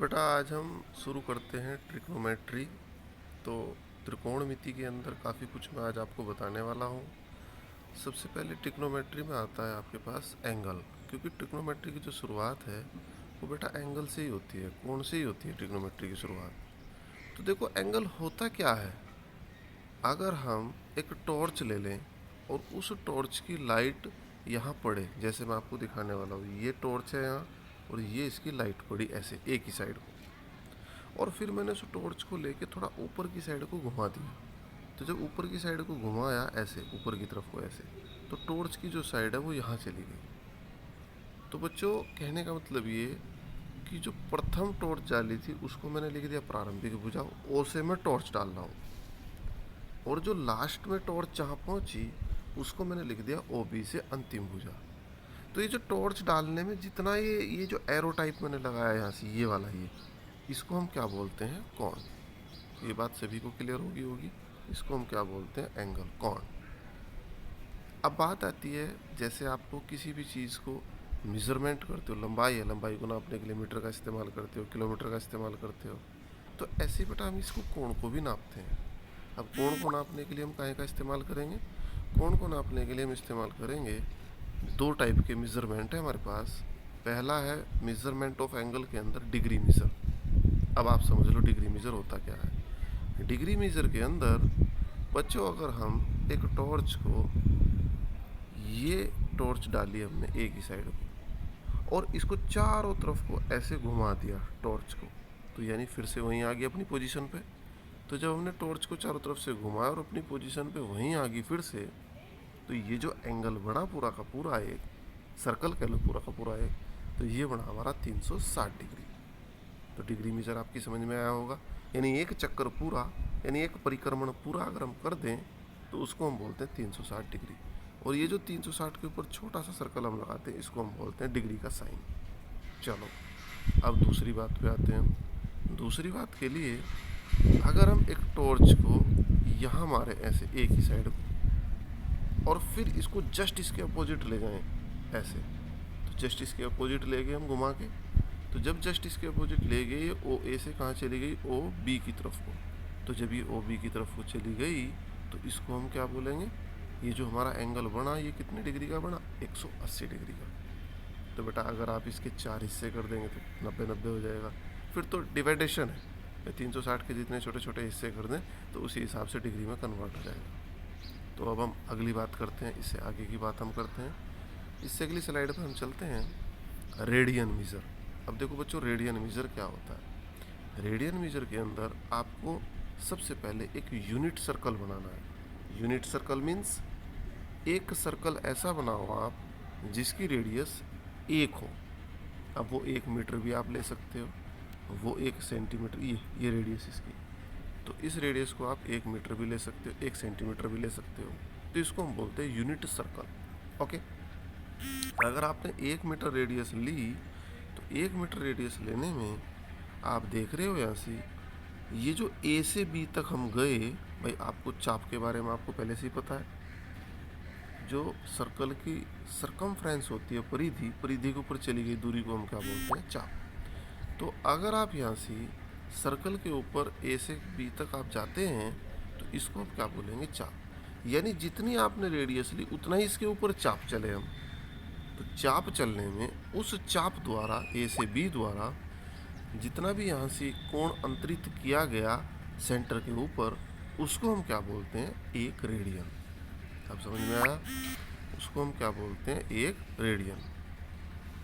बेटा आज हम शुरू करते हैं ट्रिग्नोमेट्री। तो त्रिकोणमिति के अंदर काफ़ी कुछ मैं आज आपको बताने वाला हूँ। सबसे पहले ट्रिग्नोमेट्री में आता है आपके पास एंगल, क्योंकि ट्रिग्नोमेट्री की जो शुरुआत है वो बेटा एंगल से ही होती है, कोण से ही होती है ट्रिग्नोमेट्री की शुरुआत। तो देखो एंगल होता क्या है। अगर हम एक टॉर्च ले लें और उस टॉर्च की लाइट यहाँ पड़े, जैसे मैं आपको दिखाने वाला हूँ, ये टॉर्च है यहाँ और ये इसकी लाइट पड़ी ऐसे एक ही साइड को, और फिर मैंने उस टॉर्च को लेके थोड़ा ऊपर की साइड को घुमा दिया। तो जब ऊपर की साइड को घुमाया ऐसे ऊपर की तरफ को ऐसे, तो टॉर्च की जो साइड है वो यहाँ चली गई। तो बच्चों कहने का मतलब ये कि जो प्रथम टॉर्च डाली थी उसको मैंने लिख दिया प्रारंभिक भुजा, ओ से मैं टॉर्च डाल रहा हूँ, और जो लास्ट में टॉर्च जहाँ पहुँची उसको मैंने लिख दिया ओ बी से अंतिम भुजा। तो ये जो टॉर्च डालने में जितना ये जो एरो टाइप मैंने लगाया यहाँ से, ये वाला ये, इसको हम क्या बोलते हैं, कोण। ये बात सभी को क्लियर होगी। इसको हम क्या बोलते हैं, एंगल, कोण। अब बात आती है, जैसे आपको किसी भी चीज़ को मेजरमेंट करते हो, लंबाई है, लंबाई को नापने के लिए मीटर का इस्तेमाल करते हो, किलोमीटर का इस्तेमाल करते हो, तो ऐसे बेटा हम इसको कोण को भी नापते हैं। अब कोण को नापने के लिए हम काहे का इस्तेमाल करेंगे, कोण को नापने के लिए हम इस्तेमाल करेंगे दो टाइप के मेजरमेंट है हमारे पास। पहला है मेजरमेंट ऑफ एंगल के अंदर डिग्री मेजर। अब आप समझ लो डिग्री मेजर होता क्या है। डिग्री मेजर के अंदर बच्चों अगर हम एक टॉर्च को, ये टॉर्च डाली हमने एक ही साइड को और इसको चारों तरफ को ऐसे घुमा दिया टॉर्च को, तो यानी फिर से वहीं आ गई अपनी पोजीशन पे। तो जब हमने टॉर्च को चारों तरफ से घुमाया और अपनी पोजीशन पे वहीं आ गई फिर से, तो ये जो एंगल बना पूरा का पूरा एक सर्कल कह लो, पूरा का पूरा एक, तो ये बना हमारा 360 डिग्री। तो डिग्री मेजर आपकी समझ में आया होगा। यानी एक चक्कर पूरा, यानी एक परिक्रमण पूरा अगर हम कर दें तो उसको हम बोलते हैं 360 डिग्री। और ये जो 360 के ऊपर छोटा सा सर्कल हम लगाते हैं इसको हम बोलते हैं डिग्री का साइन। चलो अब दूसरी बात पे आते हैं। दूसरी बात के लिए अगर हम एक टॉर्च को यहाँ मारे ऐसे एक ही साइड को और फिर इसको जस्ट इसके अपोजिट ले जाएं ऐसे, तो जस्ट इसके अपोजिट ले गए हम घुमा के, तो जब जस्ट इसके अपोजिट ले गए ओ ए से कहाँ चली गई, ओ बी की तरफ को। तो जब ये ओ बी की तरफ को चली गई तो इसको हम क्या बोलेंगे, ये जो हमारा एंगल बना ये कितने डिग्री का बना, 180 डिग्री का। तो बेटा अगर आप इसके 4 हिस्से कर देंगे तो 90-90 हो जाएगा। फिर तो डिवाइडेशन है, 360 के जितने छोटे छोटे हिस्से कर दें तो उसी हिसाब से डिग्री में कन्वर्ट हो जाएगा। तो अब हम अगली बात करते हैं, इससे आगे की बात हम करते हैं। इससे अगली स्लाइड पर हम चलते हैं, रेडियन मीज़र। अब देखो बच्चों रेडियन मीज़र क्या होता है। रेडियन मीज़र के अंदर आपको सबसे पहले एक यूनिट सर्कल बनाना है। यूनिट सर्कल मीन्स एक सर्कल ऐसा बनाओ आप जिसकी रेडियस 1 हो। अब वो 1 मीटर भी आप ले सकते हो, वो 1 सेंटीमीटर, ये रेडियस इसकी, तो इस रेडियस को आप 1 मीटर भी ले सकते हो, 1 सेंटीमीटर भी ले सकते हो। तो इसको हम बोलते हैं यूनिट सर्कल। ओके, अगर आपने 1 मीटर रेडियस ली तो 1 मीटर रेडियस लेने में आप देख रहे हो यहाँ से ये जो ए से बी तक हम गए, भाई आपको चाप के बारे में आपको पहले से ही पता है। जो सर्कल की सरकमफ्रेंस होती है, परिधि, परिधि के ऊपर चली गई दूरी को हम क्या बोलते हैं, चाप। तो अगर आप यहाँ से सर्कल के ऊपर ए से बी तक आप जाते हैं तो इसको आप क्या बोलेंगे, चाप। यानी जितनी आपने रेडियस ली उतना ही इसके ऊपर चाप चले हम। तो चाप चलने में उस चाप द्वारा, ए से बी द्वारा, जितना भी यहाँ से कोण अंतरित किया गया सेंटर के ऊपर, उसको हम क्या बोलते हैं, एक रेडियन। अब समझ में आया, उसको हम क्या बोलते हैं, एक रेडियन।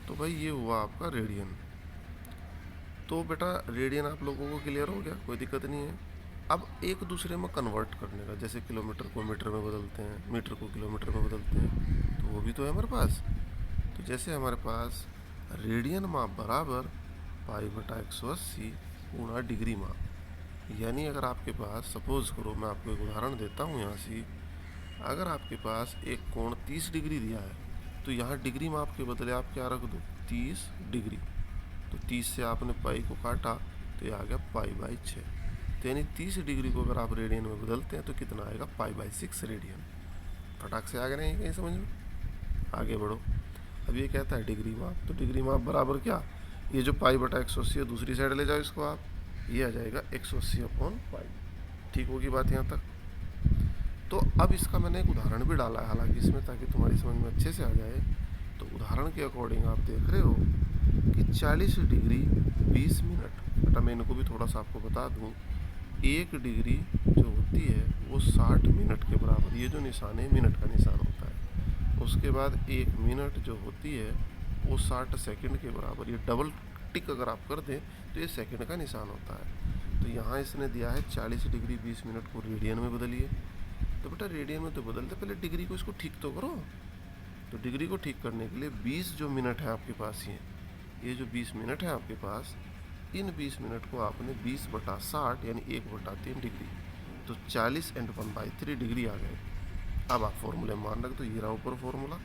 तो भाई ये हुआ आपका रेडियन। तो बेटा रेडियन आप लोगों को क्लियर हो गया, कोई दिक्कत नहीं है। अब एक दूसरे में कन्वर्ट करने का, जैसे किलोमीटर को मीटर में बदलते हैं, मीटर को किलोमीटर में बदलते हैं, तो वो भी तो है हमारे पास। तो जैसे हमारे पास रेडियन माप बराबर π/180 गुणा डिग्री माप। यानी अगर आपके पास, सपोज करो मैं आपको एक उदाहरण देता हूँ यहाँ से, अगर आपके पास एक कोण 30 डिग्री दिया है तो यहाँ डिग्री माप के बदले आप क्या रख दो, 30 डिग्री। तो 30 से आपने पाई को काटा तो ये आ गया π/6। तो यानी 30 डिग्री को अगर आप रेडियन में बदलते हैं तो कितना आएगा, π/6 रेडियन। फटाक से आगे नहीं कहीं समझ में, आगे बढ़ो। अब ये कहता है डिग्री माप, तो डिग्री माप बराबर क्या, ये जो पाई बटा 180 है दूसरी साइड ले जाओ इसको आप, ये आ जाएगा 180 अपॉन पाई। ठीक होगी बात यहाँ तक। तो अब इसका मैंने एक उदाहरण भी डाला है हालांकि इसमें, ताकि तुम्हारी समझ में अच्छे से आ जाए। तो उदाहरण के अकॉर्डिंग आप देख रहे हो कि 40 डिग्री 20 मिनट, बेटा मैं इनको भी थोड़ा सा आपको बता दूं, 1 डिग्री जो होती है वो 60 मिनट के बराबर, ये जो निशान है मिनट का निशान होता है। उसके बाद 1 मिनट जो होती है वो 60 सेकंड के बराबर, ये डबल टिक अगर आप कर दें तो ये सेकंड का निशान होता है। तो यहाँ इसने दिया है 40 डिग्री 20 मिनट को रेडियन में बदलिए। तो बेटा रेडियन में तो बदलते, पहले डिग्री को इसको ठीक तो करो। तो डिग्री को ठीक करने के लिए 20 जो मिनट है आपके पास, ये जो 20 मिनट है आपके पास, इन 20 मिनट को आपने 20/60 यानी 1/3 डिग्री, तो 40 एंड 1/3 डिग्री आ गए। अब आप फॉर्मूले में मान रख दो, ये रहा ऊपर फॉर्मूला।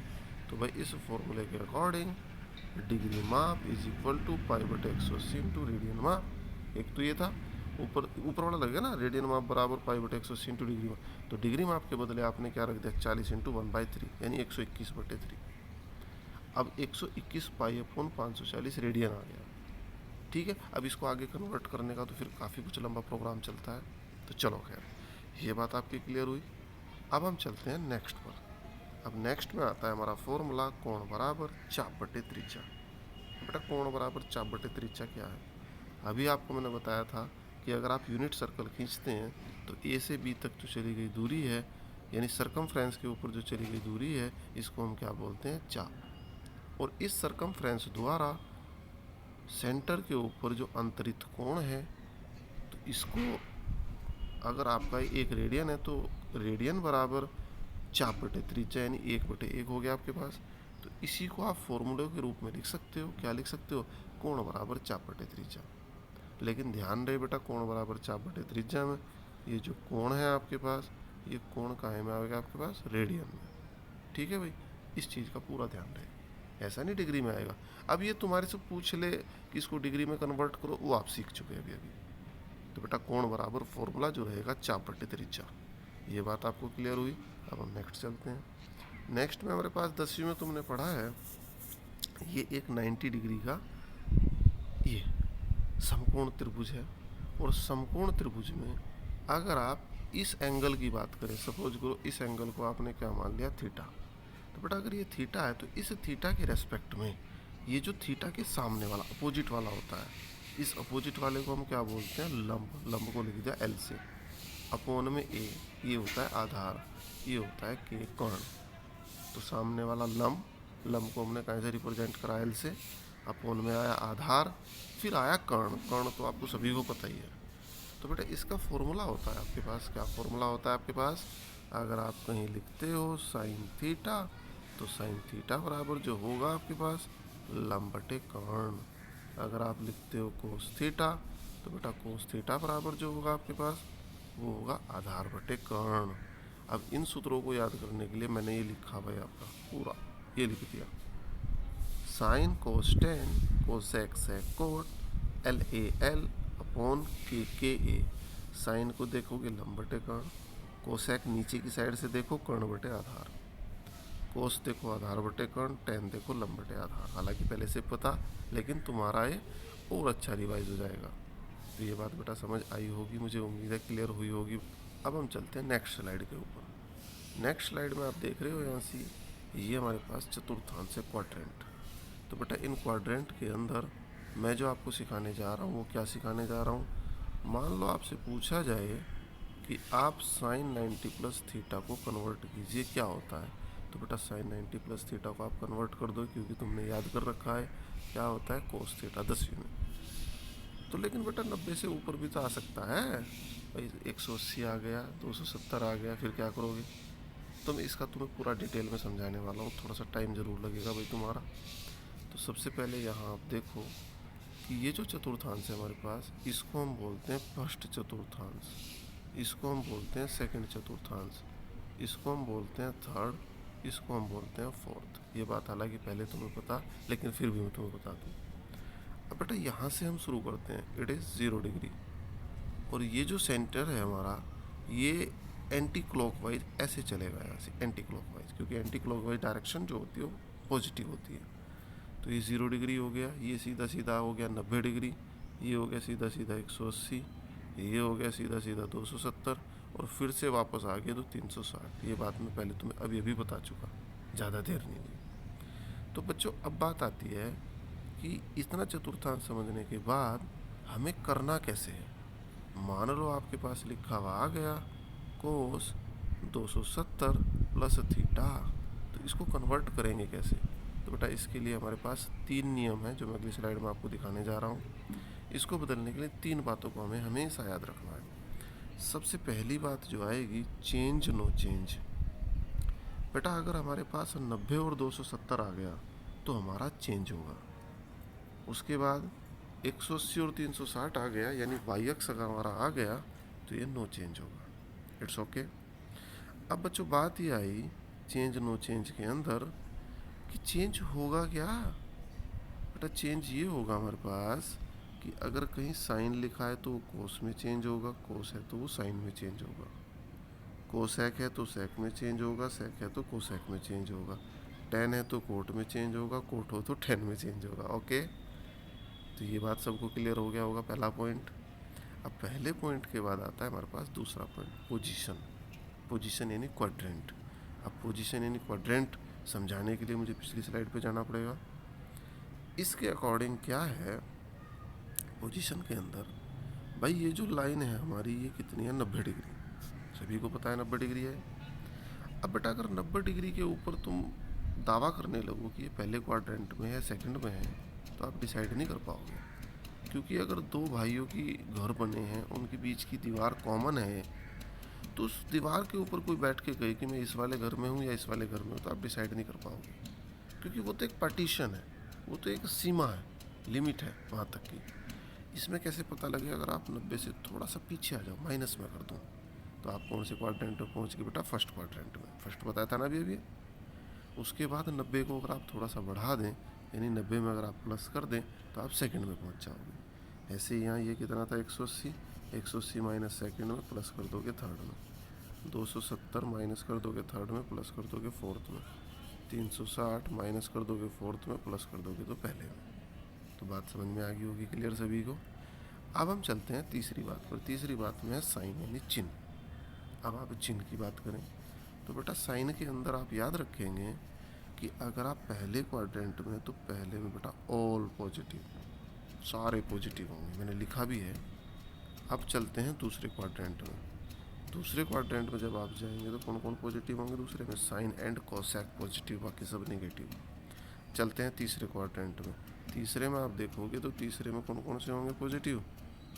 तो भाई इस फॉर्मूले के अकॉर्डिंग डिग्री माप is equal to π/180 into radian माप। एक तो ये था, ऊपर वाला लगेगा ना, रेडियन माप बराबर π/180 इंटू डिग्री माप। तो डिग्री माप के बदले आपने क्या रख दिया, 40 इंटू 1/3 यानी 121/3। अब 121 π/540 रेडियन आ गया। ठीक है, अब इसको आगे कन्वर्ट करने का तो फिर काफ़ी कुछ लंबा प्रोग्राम चलता है। तो चलो खैर, ये बात आपकी क्लियर हुई। अब हम चलते हैं नेक्स्ट पर। अब नेक्स्ट में आता है हमारा फॉर्मूला कोण बराबर चाप बटे त्रिज्या। बेटा कोण बराबर चाप बटे त्रिज्या क्या है? अभी आपको मैंने बताया था कि अगर आप यूनिट सर्कल खींचते हैं तो ए से बी तक जो चली गई दूरी है, यानी सरकमफ्रेंस के ऊपर जो चली गई दूरी है, इसको हम क्या बोलते हैं, चाप। और इस सरकमफ्रेंस द्वारा सेंटर के ऊपर जो अंतरित कोण है, तो इसको अगर आपका एक रेडियन है तो रेडियन बराबर चाप बटे त्रिज्या यानी 1/1 हो गया आपके पास। तो इसी को आप फॉर्मूले के रूप में लिख सकते हो। क्या लिख सकते हो, कोण बराबर चाप बटे त्रिज्या। लेकिन ध्यान रहे बेटा, कोण बराबर चाप बटे त्रिज्या में ये जो कोण है आपके पास, ये कोण काहे में आएगा आपके पास, रेडियन में। ठीक है भाई, इस चीज़ का पूरा ध्यान रहे, ऐसा नहीं डिग्री में आएगा। अब ये तुम्हारे से पूछ ले कि इसको डिग्री में कन्वर्ट करो, वो आप सीख चुके हैं अभी। तो बेटा कोण बराबर फॉर्मूला जो रहेगा चाप बटे त्रिज्या। ये बात आपको क्लियर हुई। अब हम नेक्स्ट चलते हैं। नेक्स्ट में हमारे पास 10वीं में तुमने पढ़ा है, ये एक 90 डिग्री का ये समकोण त्रिभुज है। और समकोण त्रिभुज में अगर आप इस एंगल की बात करें, सपोज करो इस एंगल को आपने क्या मान लिया, थीटा। तो बेटा अगर ये थीटा है तो इस थीटा के रेस्पेक्ट में ये जो थीटा के सामने वाला अपोजिट वाला होता है, इस अपोजिट वाले को हम क्या बोलते हैं, लंब। लंब को लिख दिया एल से, अपोन में ए, ये होता है आधार, ये होता है के, कर्ण। तो सामने वाला लंब, लंब को हमने कैसे रिप्रेजेंट करा, एल से, अपोन में आया आधार, फिर आया कर्ण। कर्ण तो आपको सभी को पता ही है। तो बेटा इसका फॉर्मूला होता है आपके पास, क्या फॉर्मूला होता है आपके पास, अगर आप कहीं लिखते हो साइन थीटा, तो साइन थीटा बराबर जो होगा आपके पास लंब बटे कर्ण। अगर आप लिखते हो कोस थीटा, तो बेटा कोस थीटा बराबर जो होगा आपके पास वो होगा आधार बटे कर्ण। अब इन सूत्रों को याद करने के लिए मैंने ये लिखा भाई आपका पूरा, ये लिख दिया, sine cos tan cosec sec cot L A L upon के ए। साइन को देखोगे लंब बटे कर्ण, कोसेक नीचे की साइड से देखो कर्ण बटे आधार, कोस देखो आधार बटे कर्ण, टेन देखो लंब बटे आधार। हालांकि पहले से पता, लेकिन तुम्हारा ये और अच्छा रिवाइज हो जाएगा। तो ये बात बेटा समझ आई होगी, मुझे उम्मीद है क्लियर हुई होगी। अब हम चलते हैं नेक्स्ट स्लाइड के ऊपर। नेक्स्ट स्लाइड में आप देख रहे हो यहाँ से, ये हमारे पास चतुर्थांश है, क्वाड्रेंट। तो बेटा इन क्वाड्रेंट के अंदर मैं जो आपको सिखाने जा रहा हूँ वो क्या सिखाने जा रहा हूँ, मान लो आपसे पूछा जाए कि आप साइन 90 प्लस थीटा को कन्वर्ट कीजिए, क्या होता है। तो बेटा साइन 90 प्लस थीटा को आप कन्वर्ट कर दो, क्योंकि तुमने याद कर रखा है क्या होता है कोस थीटा 10वीं में। तो लेकिन बेटा 90 से ऊपर भी तो आ सकता है भाई, 180 आ गया, 270 आ गया, फिर क्या करोगे। तो मैं इसका तुम्हें पूरा डिटेल में समझाने वाला हूँ, थोड़ा सा टाइम ज़रूर लगेगा भाई तुम्हारा। तो सबसे पहले यहाँ आप देखो कि ये जो चतुर्थांश है हमारे पास, इसको हम बोलते हैं फर्स्ट चतुर्थांश, इसको हम बोलते हैं सेकंड चतुर्थांश, इसको हम बोलते हैं थर्ड, इसको हम बोलते हैं फोर्थ। ये बात हालांकि पहले तुम्हें पता, लेकिन फिर भी मैं तुम्हें बता दूँ। अब बेटा यहाँ से हम शुरू करते हैं, इट इज़ 0 डिग्री। और ये जो सेंटर है हमारा, ये एंटी क्लॉकवाइज ऐसे चलेगा यहाँ से, एंटी क्लॉकवाइज, क्योंकि एंटी क्लॉकवाइज डायरेक्शन जो होती है वो पॉजिटिव होती है। तो ये 0 डिग्री हो गया, ये सीधा सीधा हो गया 90 डिग्री, ये हो गया सीधा सीधा 180, ये हो गया सीधा सीधा 270, और फिर से वापस आ गया तो 360। ये बात मैं पहले तुम्हें अभी अभी बता चुका, ज़्यादा देर नहीं हुई। तो बच्चों अब बात आती है कि इतना चतुर्थांश समझने के बाद हमें करना कैसे है। मान लो आपके पास लिखा हुआ आ गया कोस 270 प्लस थीटा, तो इसको कन्वर्ट करेंगे कैसे। तो बेटा इसके लिए हमारे पास 3 नियम हैं जो मैं अगली स्लाइड में आपको दिखाने जा रहा हूँ। इसको बदलने के लिए 3 बातों को हमें हमेशा याद रखना है। सबसे पहली बात जो आएगी, चेंज नो चेंज। बेटा अगर हमारे पास 90 और 270 आ गया तो हमारा चेंज होगा। उसके बाद 180 और 360 आ गया, यानी वाई एक्स अगर हमारा आ गया तो ये नो चेंज होगा। It's okay. अब बच्चों बात ये आई चेंज नो चेंज के अंदर कि चेंज होगा क्या। बेटा चेंज ये होगा हमारे पास कि अगर कहीं साइन लिखा है तो वो कोस में चेंज होगा, कोस है तो वो साइन में चेंज होगा, कोसेक है तो सेक में चेंज होगा, सेक है तो कोसेक में चेंज होगा, टेन है तो कोट में चेंज होगा, कोट हो तो टेन में चेंज होगा। ओके, तो ये बात सबको क्लियर हो गया होगा, पहला पॉइंट। अब पहले पॉइंट के बाद आता है हमारे पास दूसरा पॉइंट, पोजीशन। पोजीशन यानी क्वाड्रेंट। अब पोजीशन यानी क्वाड्रेंट समझाने के लिए मुझे पिछली स्लाइड पे जाना पड़ेगा। इसके अकॉर्डिंग क्या है पोजीशन के अंदर, भाई ये जो लाइन है हमारी ये कितनी है, 90 डिग्री। सभी को पता है 90 डिग्री है। अब बेटा अगर 90 डिग्री के ऊपर तुम दावा करने लगो कि ये पहले क्वाड्रेंट में है सेकंड में है, तो आप डिसाइड नहीं कर पाओगे। क्योंकि अगर दो भाइयों की घर बने हैं, उनके बीच की दीवार कॉमन है, तो उस दीवार के ऊपर कोई बैठ के कहे कि मैं इस वाले घर में हूँ या इस वाले घर में हूँ, तो आप डिसाइड नहीं कर पाओगे। क्योंकि वो तो एक पार्टीशन है, वो तो एक सीमा है, लिमिट है वहाँ तक की। इसमें कैसे पता लगे, अगर आप 90 से थोड़ा सा पीछे आ जाओ, माइनस में कर दूँ, तो आप कौन से क्वाड्रेंट में पहुँच गए बेटा, फर्स्ट क्वाड्रेंट में। फर्स्ट बताया था ना अभी। उसके बाद 90 को अगर आप थोड़ा सा बढ़ा दें, यानी 90 में अगर आप प्लस कर दें, तो आप सेकंड में पहुंच जाओगे। ऐसे यहाँ ये कितना था 180, 180 माइनस सेकंड में प्लस कर दोगे थर्ड में, 270 माइनस कर दोगे थर्ड में प्लस कर दोगे फोर्थ में, 360 माइनस कर दोगे फोर्थ में प्लस कर दोगे तो पहले में। तो बात समझ में आ गई होगी क्लियर सभी को। अब हम चलते हैं तीसरी बात पर। तीसरी बात में है साइन यानी चिन्ह। अब आप चिन्ह की बात करें तो बेटा साइन के अंदर आप याद रखेंगे कि अगर आप पहले क्वाड्रेंट में, तो पहले में बेटा ऑल पॉजिटिव, सारे पॉजिटिव होंगे, मैंने लिखा भी है। अब चलते हैं दूसरे क्वाड्रेंट में। दूसरे क्वाड्रेंट में जब आप जाएंगे तो कौन कौन पॉजिटिव होंगे दूसरे में, साइन एंड कोसेक पॉजिटिव, बाकी सब नेगेटिव। चलते हैं तीसरे क्वाड्रेंट में। तीसरे में आप देखोगे तो तीसरे में कौन कौन से होंगे पॉजिटिव,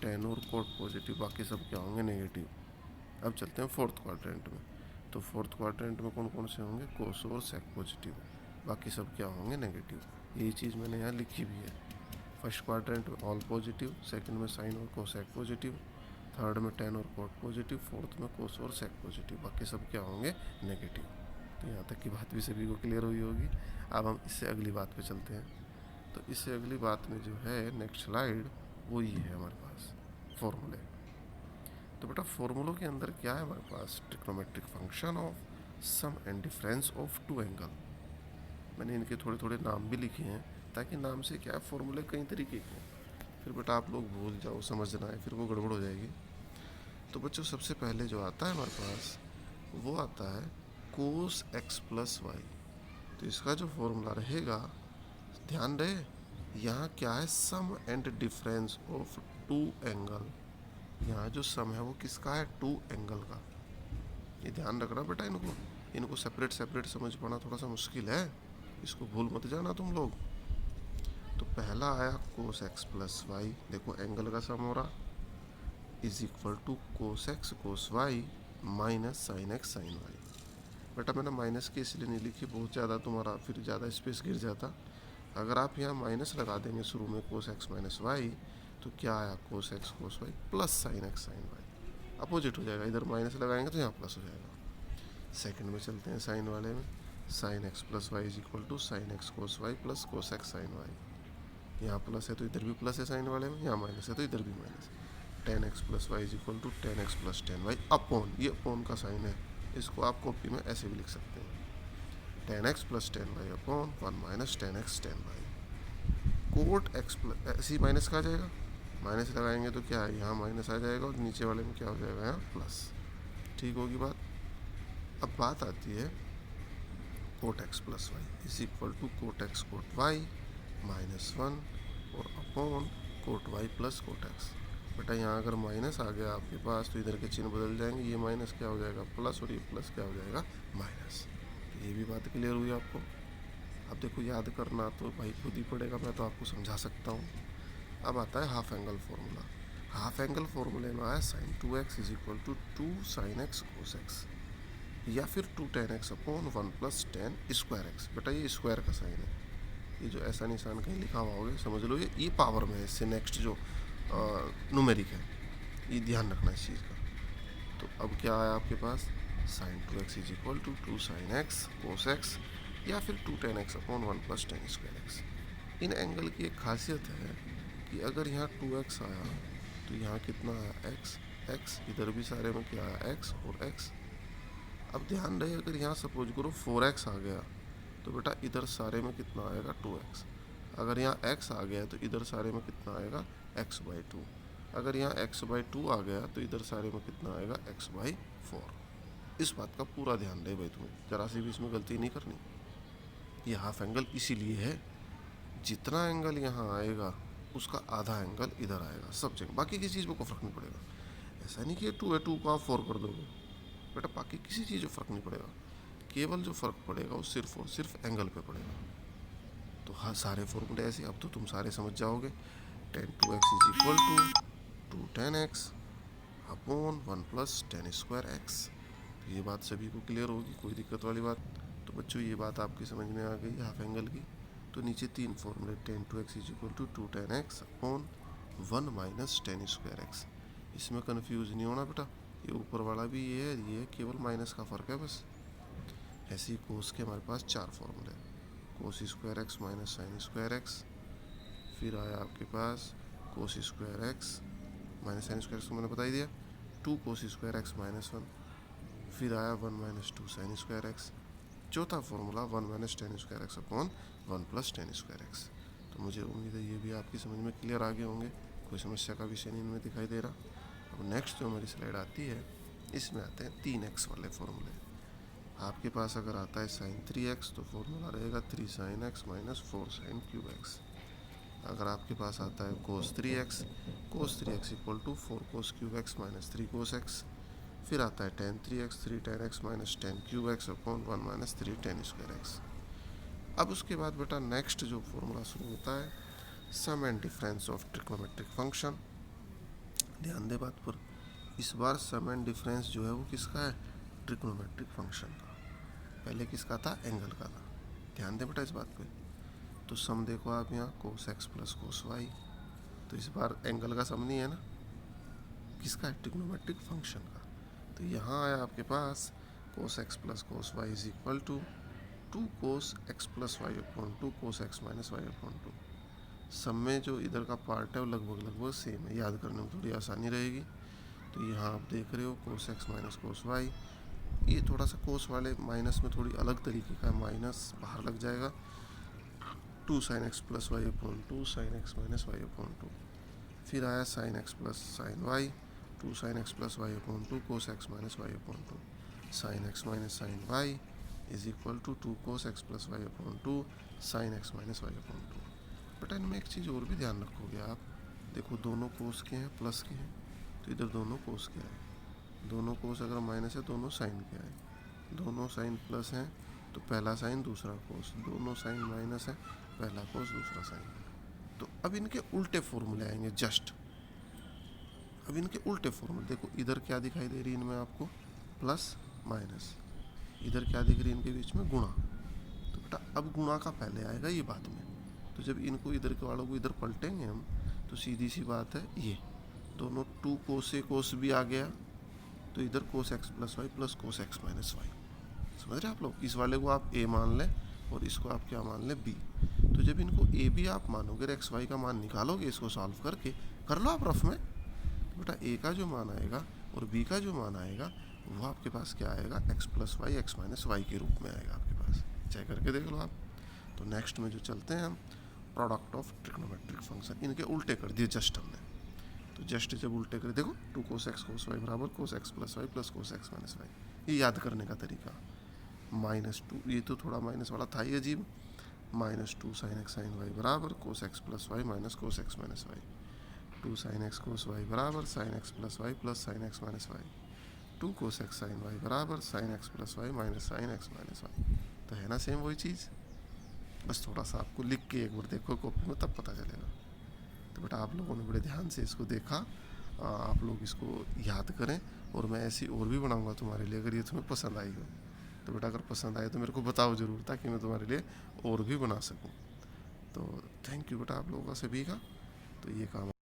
टेन और कोट पॉजिटिव, बाकी सब क्या होंगे नेगेटिव। अब चलते हैं फोर्थ क्वाड्रेंट में। तो फोर्थ क्वाड्रेंट में कौन कौन से होंगे, कोस और सेक पॉजिटिव, बाकी सब क्या होंगे नेगेटिव। यही चीज़ मैंने यहाँ लिखी भी है। फर्स्ट क्वाड्रेंट में ऑल पॉजिटिव, सेकंड में साइन और कोसेक पॉजिटिव, थर्ड में टेन और कोट पॉजिटिव, फोर्थ में कोस और सेक पॉजिटिव, बाकी सब क्या होंगे नेगेटिव। तो यहाँ तक की बात भी सभी को क्लियर हुई होगी। अब हम इससे अगली बात पे चलते हैं। तो इससे अगली बात में जो है नेक्स्ट स्लाइड, वो ये है हमारे पास फॉर्मूले। तो बेटा फॉर्मूलों के अंदर क्या है हमारे पास, trigonometric function of sum and difference of two angle. मैंने इनके थोड़े थोड़े नाम भी लिखे हैं ताकि नाम से क्या है फॉर्मूले कई तरीके के हैं, फिर बेटा आप लोग भूल जाओ, समझ ना आए, फिर वो गड़बड़ हो जाएगी। तो बच्चों सबसे पहले जो आता है हमारे पास वो आता है कोस एक्स प्लस वाई। तो इसका जो फॉर्मूला रहेगा, ध्यान रहे यहाँ क्या है, sum and difference of two angle. यहाँ जो सम है वो किसका है, टू एंगल का। ये ध्यान रखना बेटा, इनको सेपरेट सेपरेट समझ पाना थोड़ा सा मुश्किल है, इसको भूल मत जाना तुम लोग। तो पहला आया कोस एक्स प्लस वाई, देखो एंगल का सम हो रहा, is equal to cos x cos y minus sine x sine y. बेटा मैंने माइनस की इसलिए नहीं लिखी, बहुत ज़्यादा तुम्हारा फिर ज़्यादा स्पेस गिर जाता। अगर आप यहाँ माइनस लगा देंगे शुरू में, कोस एक्स माइनस वाई, तो क्या आया cos x cos y plus sine x sine y, opposite हो जाएगा, इधर माइनस लगाएंगे तो यहाँ प्लस हो जाएगा। सेकंड में चलते हैं साइन वाले में, sine x plus y is equal to sine x cos y plus cos x sine y. यहाँ प्लस है तो इधर भी प्लस है साइन वाले में, यहाँ माइनस है तो इधर भी minus. Tan x plus y is equal to tan x plus tan y upon, ये अपॉन का साइन है, इसको आप कॉपी में ऐसे भी लिख सकते हैं, tan x plus tan y upon one minus tan x tan y. Cot x plus, ऐसी माइनस का आ जाएगा, माइनस लगाएंगे तो क्या है, यहाँ माइनस आ जाएगा और नीचे वाले में क्या हो जाएगा, यहाँ प्लस। ठीक होगी बात। अब बात आती है cot x plus y is equal to cot x cot y minus one और upon cot y plus cot x. बेटा यहाँ अगर माइनस आ गया आपके पास तो इधर के चिन्ह बदल जाएंगे, ये माइनस क्या हो जाएगा प्लस और ये प्लस क्या हो जाएगा माइनस। तो ये भी बात क्लियर हुई आपको। अब देखो याद करना तो भाई खुद ही पड़ेगा, मैं तो आपको समझा सकता हूँ। अब आता है half angle formula. Half angle फॉर्मूले में आया sine 2x is equal to 2 sign x cos x, या फिर 2 tan x upon 1 plus tan square x. बेटा ये स्क्वायर का साइन है, ये जो ऐसा निशान कहीं लिखा हुआ होगा समझ लो ये पावर में है। इससे नेक्स्ट जो न्यूमेरिक है, ये ध्यान रखना इस चीज़ का। तो अब क्या आया आपके पास, sine 2x is equal to 2 sign x cos x, या फिर 2 tan x upon 1 plus tan square x. इन एंगल की एक खासियत है कि अगर यहाँ 2x आया तो यहाँ कितना आया x, x इधर भी सारे में क्या आया x और x। अब ध्यान रहे अगर यहाँ सपोज करो 4x आ गया तो बेटा इधर सारे में कितना आएगा 2x। अगर यहाँ x आ गया तो इधर सारे में कितना आएगा x/2। अगर यहाँ x/2 आ गया तो इधर सारे में कितना आएगा x/4। इस बात का पूरा ध्यान रहे भाई, तुम्हें जरा सी भी इसमें गलती नहीं करनी। ये हाफ एंगल इसीलिए है, जितना एंगल यहाँ आएगा उसका आधा एंगल इधर आएगा सब जगह, बाकी किसी चीज़ में कोई फर्क नहीं पड़ेगा। ऐसा नहीं कि 2 है 2 को आप 4 कर दोगे, बेटा बाकी किसी चीज़ में फर्क नहीं पड़ेगा, केवल जो फर्क पड़ेगा वो सिर्फ और सिर्फ एंगल पे पड़ेगा। तो हाँ सारे फॉर्मूले ऐसे, अब तो तुम सारे समझ जाओगे। tan 2x is equal to 2 tan x upon 1 plus tan square x. ये बात सभी को क्लियर होगी, कोई दिक्कत वाली बात। तो बच्चों ये बात आपकी समझ में आ गई हाफ एंगल की। तो नीचे 3 फॉर्मूले, tan 2x is equal to 2 tan x upon 1 minus tan square x. इसमें कन्फ्यूज नहीं होना बेटा, ये ऊपर वाला भी ये है, ये केवल माइनस का फ़र्क है बस। ऐसे ही कोस के हमारे पास 4 फॉर्मूले, cos square x minus sine square x, फिर आया आपके पास cos square x minus sine square x को मैंने बता ही दिया, 2 कोस स्क्वायर एक्स माइनस 1, फिर आया 1 माइनस 2 साइन स्क्वायर एक्स, चौथा formula 1 minus tan square x upon 1 plus tan square x. तो मुझे उम्मीद है ये भी आपकी समझ में क्लियर आ गए होंगे, कोई समस्या का विषय नहीं इनमें दिखाई दे रहा। अब नेक्स्ट जो हमारी स्लाइड आती है इसमें आते हैं 3x वाले फॉर्मूले। आपके पास अगर आता है साइन 3x तो फॉर्मूला रहेगा 3 sin x minus 4 sin cube x. अगर आपके पास आता है cos 3x equal to 4 cos cube x minus 3 cos x. फिर आता है tan 3x 3 tan x minus tan cube x upon 1 minus 3 tan square x. अब उसके बाद बेटा नेक्स्ट जो फॉर्मूला शुरू होता है sum and difference of trigonometric function. ध्यान दे बात पर, इस बार सम एंड डिफरेंस जो है वो किसका है, ट्रिग्नोमेट्रिक फंक्शन का। पहले किसका था, एंगल का था। ध्यान दे बेटा इस बात पे। तो सम देखो आप यहाँ cos x plus cos y, तो इस बार एंगल का सम नहीं है ना, किसका है, ट्रिग्नोमेट्रिक फंक्शन का। तो यहाँ आया आपके पास cos x plus cos y is equal to 2 cos x plus y upon 2 cos x minus y upon 2। सब में जो इधर का पार्ट है वो लगभग सेम है, याद करने में थोड़ी आसानी रहेगी। तो यहाँ आप देख रहे हो cos x minus cos y, ये थोड़ा सा कोस वाले माइनस में थोड़ी अलग तरीके का माइनस बाहर लग जाएगा। 2 sign x plus y upon 2 sign x minus y upon 2। फिर आया sin x plus sin y, 2 sign x plus y upon 2 cos x minus y upon 2। Sign x minus sin y is equal to 2 cos x plus y upon 2 sign x minus y upon 2। बेटा इनमें एक चीज़ और भी ध्यान रखोगे आप, देखो दोनों कोस के हैं प्लस के हैं, तो इधर दोनों कोस के हैं। दोनों कोस अगर माइनस है दोनों साइन के हैं, दोनों साइन प्लस हैं तो पहला साइन दूसरा कोस, दोनों साइन माइनस है पहला कोस दूसरा साइन। तो अब इनके उल्टे फॉर्मूले आएंगे जस्ट। अब इनके उल्टे फॉर्मूले देखो, इधर क्या दिखाई दे रही है इनमें आपको, प्लस माइनस, इधर क्या दिख रही है इनके बीच में, गुणा। तो बेटा अब गुणा का पहले आएगा ये बाद में। तो जब इनको इधर के वालों को इधर पलटेंगे हम तो सीधी सी बात है ये दोनों 2 कोस से कोस भी आ गया, तो इधर cos x plus y plus cos x minus y. समझ रहे आप लोग, इस वाले को आप ए मान लें और इसको आप क्या मान लें, बी। तो जब इनको ए बी आप मानोगे, एक्स वाई का मान निकालोगे इसको सॉल्व करके, कर लो आप रफ में, बेटा ए का जो मान आएगा और बी का जो मान आएगा वो आपके पास क्या आएगा, x plus y x minus y के रूप में आएगा आपके पास, चेक करके देख लो आप। तो नेक्स्ट में जो चलते हैं हम प्रोडक्ट ऑफ ट्रिग्नोमेट्रिक फंक्शन, इनके उल्टे कर दिए जस्ट हमने। तो जस्ट जब उल्टे कर देखो 2 cos x cos y बराबर cos x plus y plus cos x minus y, ये याद करने का तरीका। -2, ये तो थोड़ा माइनस वाला था ही अजीब, -2 sin x sin y बराबर cos x plus y minus cos x minus y, 2 sin x cos y बराबर sin x plus y plus sin x minus y, 2 cos x sin y बराबर sin x plus y minus sin x minus y. तो है ना same वही चीज़, बस थोड़ा सा आपको लिख के एक बार देखो कॉपी में, तब पता चलेगा। तो बेटा आप लोगों ने बड़े ध्यान से इसको देखा, आप लोग इसको याद करें, और मैं ऐसी और भी बनाऊंगा तुम्हारे लिए, अगर ये तुम्हें पसंद आई हो। तो बेटा अगर पसंद आए तो मेरे को बताओ ज़रूर, ताकि मैं तुम्हारे लिए और भी बना सकूं। तो थैंक यू बेटा आप लोगों का सभी का। तो ये काम